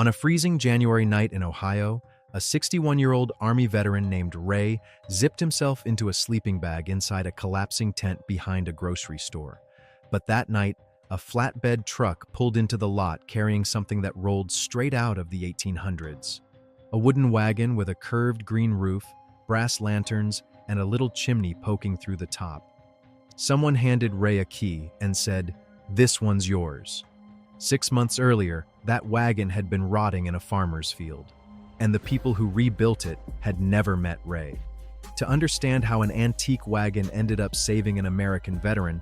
On a freezing January night in Ohio, a 61-year-old Army veteran named Ray zipped himself into a sleeping bag inside a collapsing tent behind a grocery store. But that night, a flatbed truck pulled into the lot carrying something that rolled straight out of the 1800s. A wooden wagon with a curved green roof, brass lanterns, and a little chimney poking through the top. Someone handed Ray a key and said, "This one's yours." 6 months earlier, that wagon had been rotting in a farmer's field, and the people who rebuilt it had never met Ray. To understand how an antique wagon ended up saving an American veteran,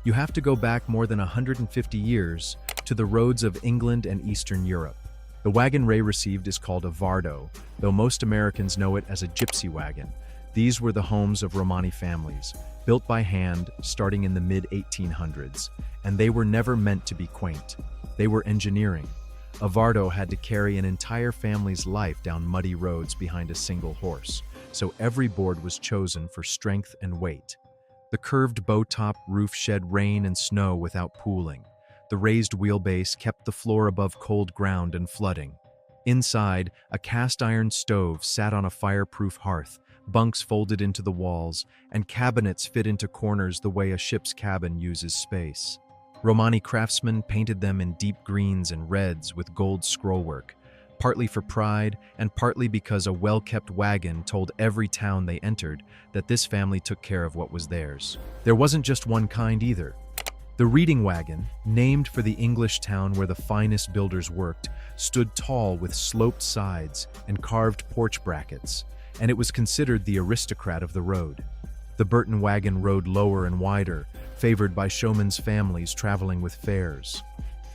you have to go back more than 150 years to the roads of England and Eastern Europe. The wagon Ray received is called a vardo, though most Americans know it as a gypsy wagon. These were the homes of Romani families, built by hand starting in the mid-1800s, and they were never meant to be quaint. They were engineering. A vardo had to carry an entire family's life down muddy roads behind a single horse, so every board was chosen for strength and weight. The curved bow-top roof shed rain and snow without pooling. The raised wheelbase kept the floor above cold ground and flooding. Inside, a cast-iron stove sat on a fireproof hearth, bunks folded into the walls, and cabinets fit into corners the way a ship's cabin uses space. Romani craftsmen painted them in deep greens and reds with gold scrollwork, partly for pride and partly because a well-kept wagon told every town they entered that this family took care of what was theirs. There wasn't just one kind either. The reading wagon, named for the English town where the finest builders worked, stood tall with sloped sides and carved porch brackets, and it was considered the aristocrat of the road. The Burton wagon rode lower and wider, favored by showmen's families traveling with fairs.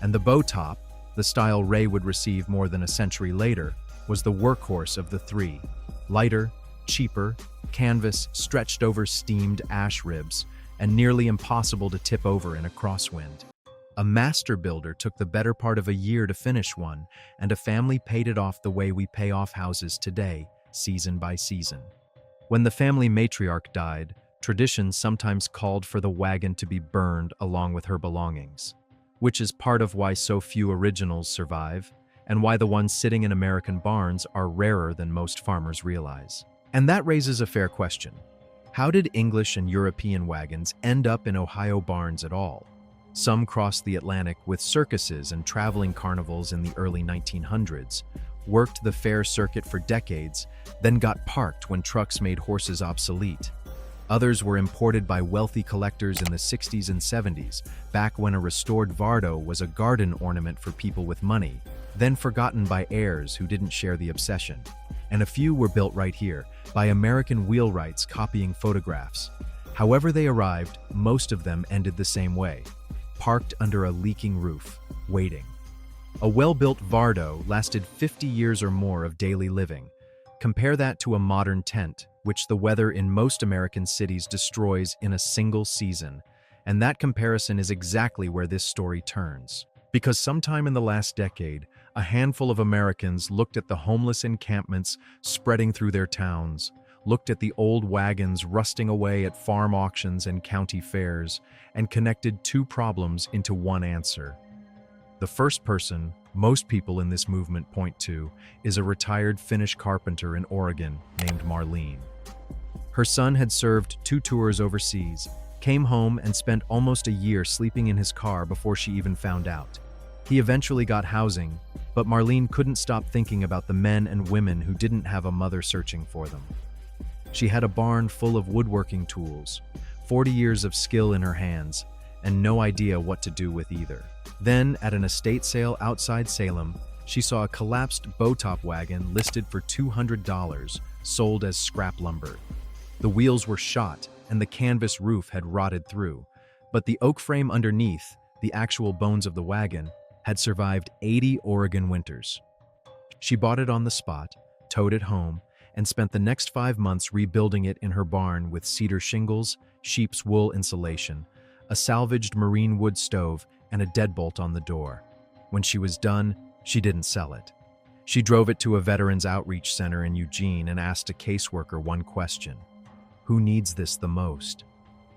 And the bow top, the style Ray would receive more than a century later, was the workhorse of the three. Lighter, cheaper, canvas stretched over steamed ash ribs, and nearly impossible to tip over in a crosswind. A master builder took the better part of a year to finish one, and a family paid it off the way we pay off houses today, season by season. When the family matriarch died, tradition sometimes called for the wagon to be burned along with her belongings, which is part of why so few originals survive, and why the ones sitting in American barns are rarer than most farmers realize. And that raises a fair question. How did English and European wagons end up in Ohio barns at all? Some crossed the Atlantic with circuses and traveling carnivals in the early 1900s, worked the fair circuit for decades, then got parked when trucks made horses obsolete. Others were imported by wealthy collectors in the 60s and 70s, back when a restored vardo was a garden ornament for people with money, then forgotten by heirs who didn't share the obsession. And a few were built right here, by American wheelwrights copying photographs. However they arrived, most of them ended the same way, parked under a leaking roof, waiting. A well-built vardo lasted 50 years or more of daily living. Compare that to a modern tent, which the weather in most American cities destroys in a single season. And that comparison is exactly where this story turns. Because sometime in the last decade, a handful of Americans looked at the homeless encampments spreading through their towns, looked at the old wagons rusting away at farm auctions and county fairs, and connected two problems into one answer. The first person most people in this movement point to is a retired Finnish carpenter in Oregon named Marlene. Her son had served 2 tours overseas, came home and spent almost a year sleeping in his car before she even found out. He eventually got housing, but Marlene couldn't stop thinking about the men and women who didn't have a mother searching for them. She had a barn full of woodworking tools, 40 years of skill in her hands, and no idea what to do with either. Then, at an estate sale outside Salem, she saw a collapsed bow-top wagon listed for $200, sold as scrap lumber. The wheels were shot, and the canvas roof had rotted through, but the oak frame underneath, the actual bones of the wagon, had survived 80 Oregon winters. She bought it on the spot, towed it home, and spent the next 5 months rebuilding it in her barn with cedar shingles, sheep's wool insulation, a salvaged marine wood stove, and a deadbolt on the door. When she was done, she didn't sell it. She drove it to a veterans outreach center in Eugene and asked a caseworker one question: who needs this the most?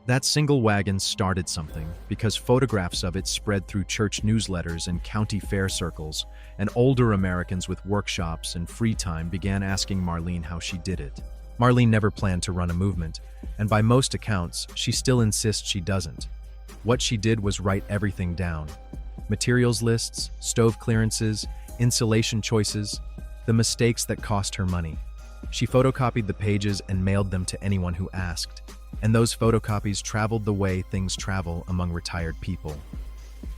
That single wagon started something because photographs of it spread through church newsletters and county fair circles, and older Americans with workshops and free time began asking Marlene how she did it. Marlene never planned to run a movement, and by most accounts, she still insists she doesn't. What she did was write everything down. Materials lists, stove clearances, insulation choices, the mistakes that cost her money. She photocopied the pages and mailed them to anyone who asked. And those photocopies traveled the way things travel among retired people.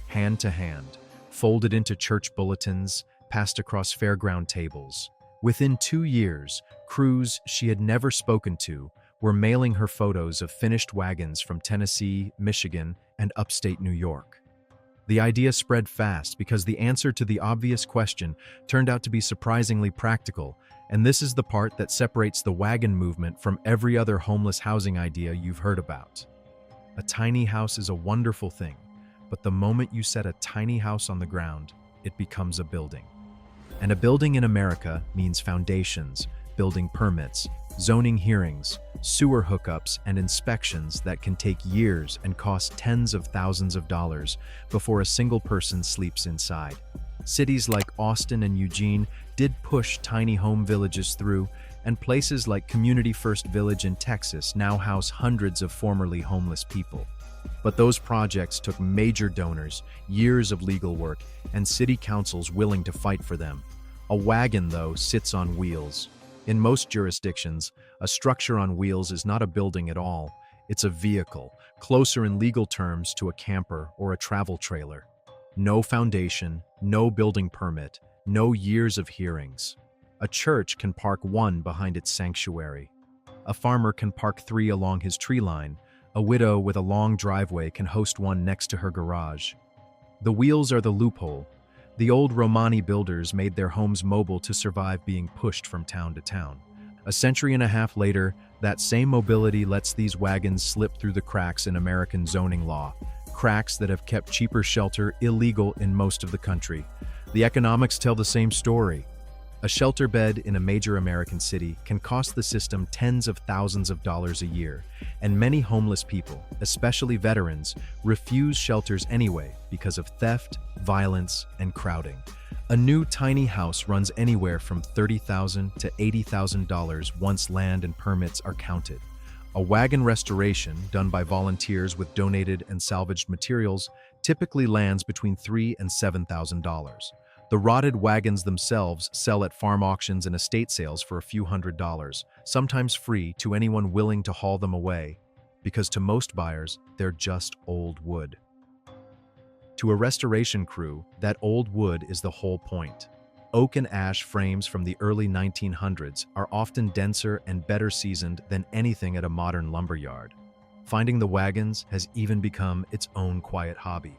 Hand to hand, folded into church bulletins, passed across fairground tables. Within 2 years, crews she had never spoken to were mailing her photos of finished wagons from Tennessee, Michigan, and upstate New York. The idea spread fast because the answer to the obvious question turned out to be surprisingly practical, and this is the part that separates the wagon movement from every other homeless housing idea you've heard about. A tiny house is a wonderful thing, but the moment you set a tiny house on the ground, it becomes a building. And a building in America means foundations, building permits, zoning hearings, sewer hookups, and inspections that can take years and cost tens of thousands of dollars before a single person sleeps inside. Cities like Austin and Eugene did push tiny home villages through, and places like Community First Village in Texas now house hundreds of formerly homeless people. But those projects took major donors, years of legal work, and city councils willing to fight for them. A wagon, though, sits on wheels. In most jurisdictions, a structure on wheels is not a building at all. It's a vehicle, closer in legal terms to a camper or a travel trailer. No foundation, no building permit, no years of hearings. A church can park one behind its sanctuary. A farmer can park 3 along his tree line. A widow with a long driveway can host one next to her garage. The wheels are the loophole. The old Romani builders made their homes mobile to survive being pushed from town to town. A century and a half later, that same mobility lets these wagons slip through the cracks in American zoning law, cracks that have kept cheaper shelter illegal in most of the country. The economics tell the same story. A shelter bed in a major American city can cost the system tens of thousands of dollars a year, and many homeless people, especially veterans, refuse shelters anyway because of theft, violence, and crowding. A new tiny house runs anywhere from $30,000 to $80,000 once land and permits are counted. A wagon restoration, done by volunteers with donated and salvaged materials, typically lands between $3,000 and $7,000. The rotted wagons themselves sell at farm auctions and estate sales for a few $100s, sometimes free to anyone willing to haul them away, because to most buyers, they're just old wood. To a restoration crew, that old wood is the whole point. Oak and ash frames from the early 1900s are often denser and better seasoned than anything at a modern lumberyard. Finding the wagons has even become its own quiet hobby.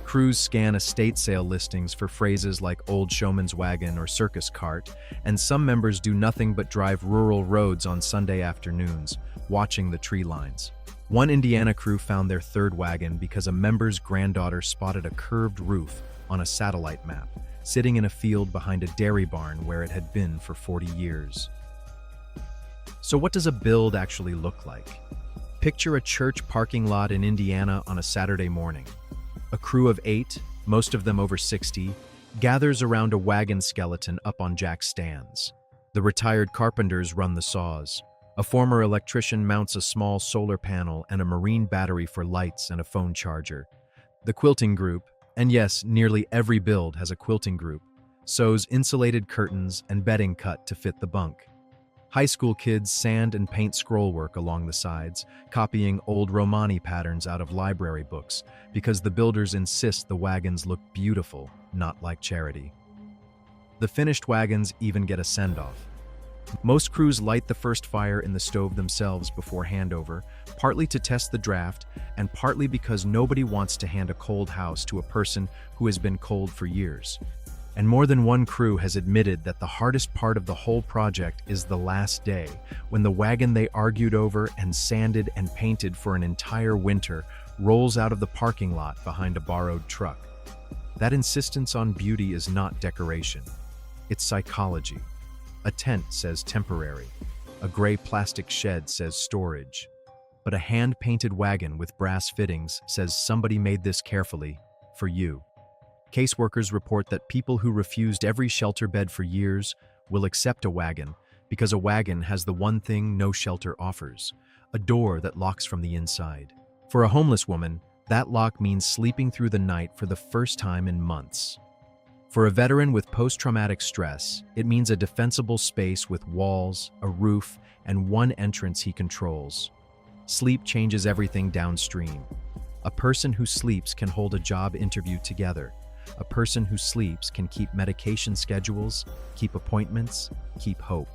Crews scan estate sale listings for phrases like old showman's wagon or circus cart, and some members do nothing but drive rural roads on Sunday afternoons, watching the tree lines. One Indiana crew found their third wagon because a member's granddaughter spotted a curved roof on a satellite map, sitting in a field behind a dairy barn where it had been for 40 years. So what does a build actually look like? Picture a church parking lot in Indiana on a Saturday morning. A crew of 8, most of them over 60, gathers around a wagon skeleton up on jack stands. The retired carpenters run the saws. A former electrician mounts a small solar panel and a marine battery for lights and a phone charger. The quilting group, and yes, nearly every build has a quilting group, sews insulated curtains and bedding cut to fit the bunk. High school kids sand and paint scrollwork along the sides, copying old Romani patterns out of library books, because the builders insist the wagons look beautiful, not like charity. The finished wagons even get a send-off. Most crews light the first fire in the stove themselves before handover, partly to test the draft, and partly because nobody wants to hand a cold house to a person who has been cold for years. And more than one crew has admitted that the hardest part of the whole project is the last day, when the wagon they argued over and sanded and painted for an entire winter rolls out of the parking lot behind a borrowed truck. That insistence on beauty is not decoration. It's psychology. A tent says temporary. A gray plastic shed says storage. but a hand-painted wagon with brass fittings says somebody made this carefully for you. Caseworkers report that people who refused every shelter bed for years will accept a wagon because a wagon has the one thing no shelter offers, a door that locks from the inside. For a homeless woman, that lock means sleeping through the night for the first time in months. For a veteran with post-traumatic stress, it means a defensible space with walls, a roof, and one entrance he controls. Sleep changes everything downstream. A person who sleeps can hold a job interview together. A person who sleeps can keep medication schedules, keep appointments, keep hope.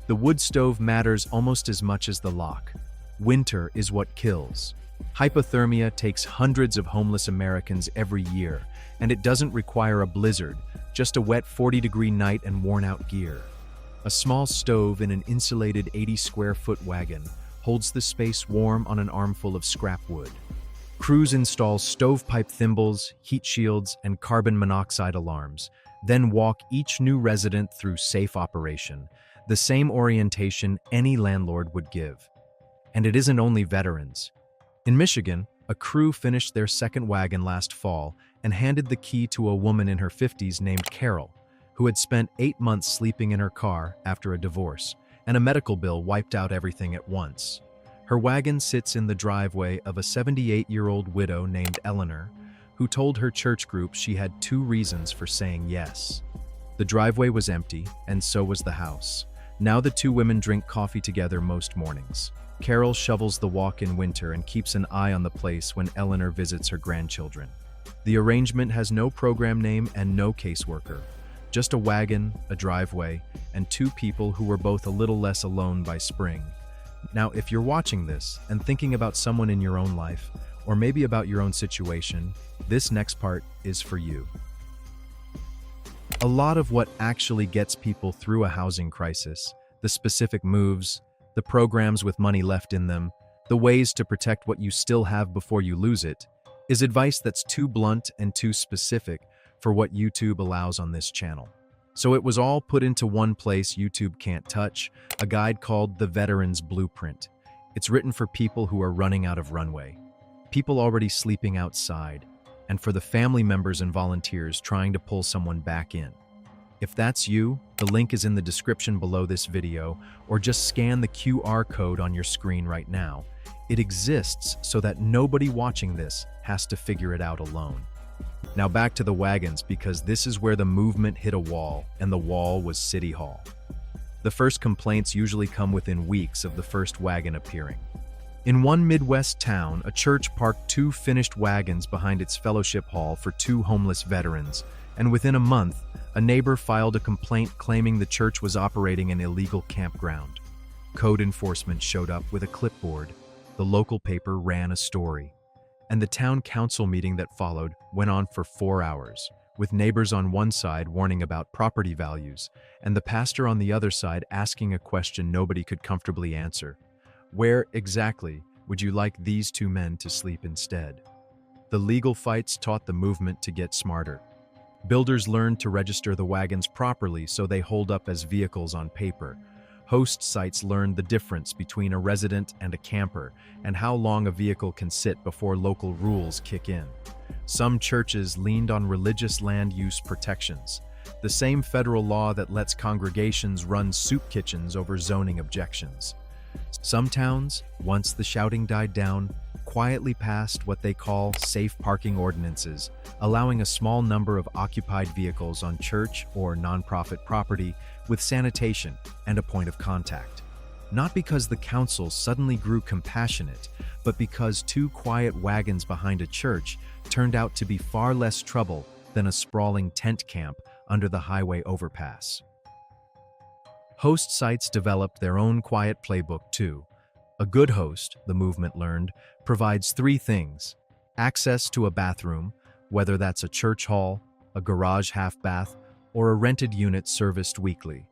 The wood stove matters almost as much as the lock. Winter is what kills. Hypothermia takes hundreds of homeless Americans every year, and it doesn't require a blizzard, just a wet 40-degree night and worn-out gear. A small stove in an insulated 80-square-foot wagon holds the space warm on an armful of scrap wood. Crews install stovepipe thimbles, heat shields, and carbon monoxide alarms, then walk each new resident through safe operation, the same orientation any landlord would give. And it isn't only veterans. In Michigan, a crew finished their second wagon last fall and handed the key to a woman in her 50s named Carol, who had spent 8 months sleeping in her car after a divorce, and a medical bill wiped out everything at once. Her wagon sits in the driveway of a 78-year-old widow named Eleanor, who told her church group she had 2 reasons for saying yes. The driveway was empty, and so was the house. Now the 2 women drink coffee together most mornings. Carol shovels the walk in winter and keeps an eye on the place when Eleanor visits her grandchildren. The arrangement has no program name and no caseworker, just a wagon, a driveway, and 2 people who were both a little less alone by spring. Now, if you're watching this and thinking about someone in your own life, or maybe about your own situation, this next part is for you. A lot of what actually gets people through a housing crisis, the specific moves, the programs with money left in them, the ways to protect what you still have before you lose it, is advice that's too blunt and too specific for what YouTube allows on this channel. So it was all put into one place YouTube can't touch, a guide called The Veteran's Blueprint. It's written for people who are running out of runway, people already sleeping outside, and for the family members and volunteers trying to pull someone back in. If that's you, the link is in the description below this video, or just scan the QR code on your screen right now. It exists so that nobody watching this has to figure it out alone. Now back to the wagons, because this is where the movement hit a wall, and the wall was City Hall. The first complaints usually come within weeks of the first wagon appearing. In one Midwest town, a church parked 2 finished wagons behind its fellowship hall for 2 homeless veterans, and within a month, a neighbor filed a complaint claiming the church was operating an illegal campground. Code enforcement showed up with a clipboard. The local paper ran a story. And the town council meeting that followed went on for 4 hours, with neighbors on one side warning about property values, and the pastor on the other side asking a question nobody could comfortably answer. Where exactly would you like these 2 men to sleep instead? The legal fights taught the movement to get smarter. Builders learned to register the wagons properly so they hold up as vehicles on paper. Host sites learned the difference between a resident and a camper and how long a vehicle can sit before local rules kick in. Some churches leaned on religious land use protections, the same federal law that lets congregations run soup kitchens over zoning objections. Some towns, once the shouting died down, quietly passed what they call safe parking ordinances, allowing a small number of occupied vehicles on church or nonprofit property with sanitation and a point of contact. Not because the council suddenly grew compassionate, but because 2 quiet wagons behind a church turned out to be far less trouble than a sprawling tent camp under the highway overpass. Host sites developed their own quiet playbook too. A good host, the movement learned, provides 3 things: access to a bathroom, whether that's a church hall, a garage half-bath, or a rented unit serviced weekly;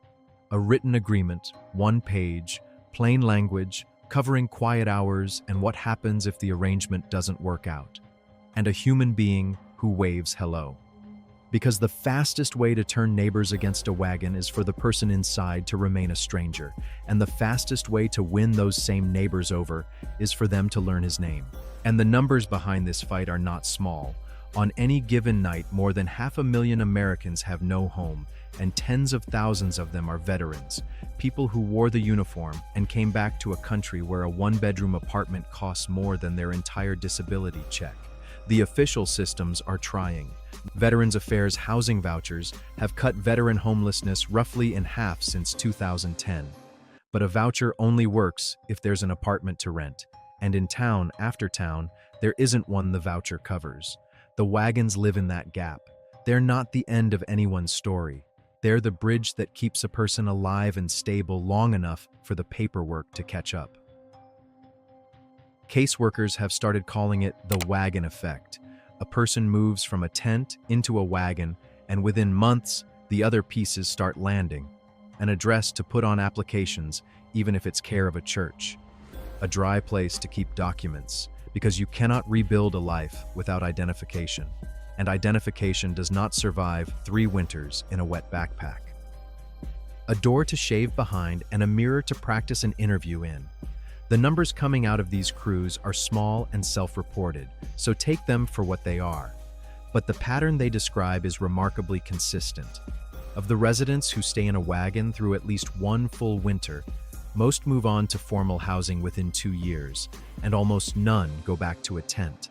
a written agreement, 1 page, plain language, covering quiet hours and what happens if the arrangement doesn't work out; and a human being who waves hello. Because the fastest way to turn neighbors against a wagon is for the person inside to remain a stranger, and the fastest way to win those same neighbors over is for them to learn his name. And the numbers behind this fight are not small. On any given night, more than 500,000 Americans have no home, and tens of thousands of them are veterans, people who wore the uniform and came back to a country where a one-bedroom apartment costs more than their entire disability check. The official systems are trying. Veterans Affairs housing vouchers have cut veteran homelessness roughly in half since 2010. But a voucher only works if there's an apartment to rent, and in town after town, there isn't one the voucher covers. The wagons live in that gap. They're not the end of anyone's story. They're the bridge that keeps a person alive and stable long enough for the paperwork to catch up. Caseworkers have started calling it the wagon effect. A person moves from a tent into a wagon, and within months, the other pieces start landing. An address to put on applications, even if it's care of a church. A dry place to keep documents, because you cannot rebuild a life without identification. And identification does not survive 3 winters in a wet backpack. A door to shave behind and a mirror to practice an interview in. The numbers coming out of these crews are small and self-reported, so take them for what they are. But the pattern they describe is remarkably consistent. Of the residents who stay in a wagon through at least one full winter, most move on to formal housing within 2 years, and almost none go back to a tent.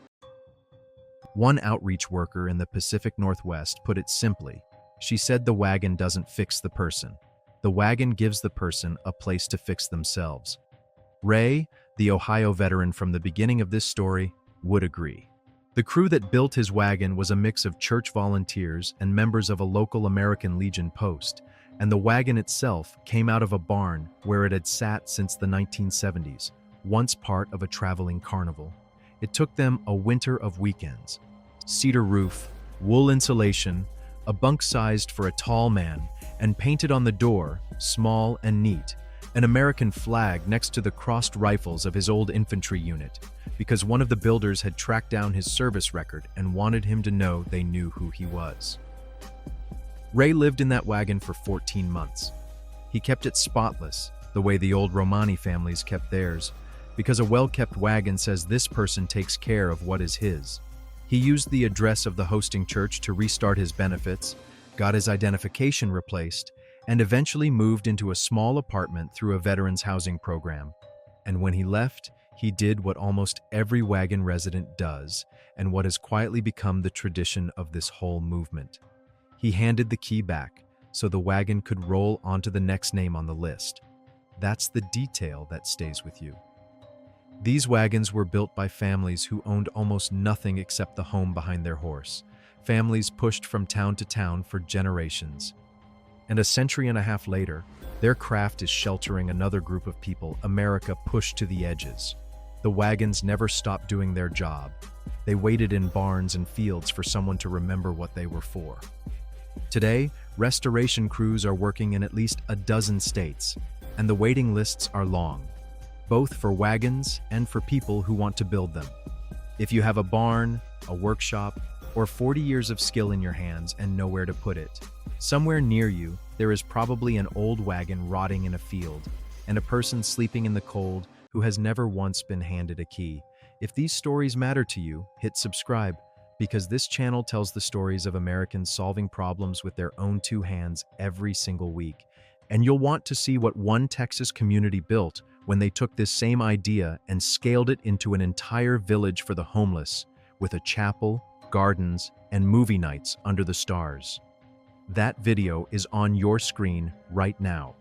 One outreach worker in the Pacific Northwest put it simply. She said the wagon doesn't fix the person. The wagon gives the person a place to fix themselves. Ray, the Ohio veteran from the beginning of this story, would agree. The crew that built his wagon was a mix of church volunteers and members of a local American Legion post, and the wagon itself came out of a barn where it had sat since the 1970s, once part of a traveling carnival. It took them a winter of weekends. Cedar roof, wool insulation, a bunk sized for a tall man, and painted on the door, small and neat, an American flag next to the crossed rifles of his old infantry unit, because one of the builders had tracked down his service record and wanted him to know they knew who he was. Ray lived in that wagon for 14 months. He kept it spotless, the way the old Romani families kept theirs, because a well-kept wagon says this person takes care of what is his. He used the address of the hosting church to restart his benefits, got his identification replaced, and eventually moved into a small apartment through a veterans housing program. And when he left, he did what almost every wagon resident does, and what has quietly become the tradition of this whole movement. He handed the key back, so the wagon could roll onto the next name on the list. That's the detail that stays with you. These wagons were built by families who owned almost nothing except the home behind their horse, families pushed from town to town for generations. And a century and a half later, their craft is sheltering another group of people America pushed to the edges. The wagons never stopped doing their job. They waited in barns and fields for someone to remember what they were for. Today, restoration crews are working in at least a dozen states, and the waiting lists are long, both for wagons and for people who want to build them. If you have a barn, a workshop, or 40 years of skill in your hands and nowhere to put it, somewhere near you, there is probably an old wagon rotting in a field, and a person sleeping in the cold who has never once been handed a key. If these stories matter to you, hit subscribe, because this channel tells the stories of Americans solving problems with their own 2 hands every single week. And you'll want to see what one Texas community built when they took this same idea and scaled it into an entire village for the homeless, with a chapel, gardens, and movie nights under the stars. That video is on your screen right now.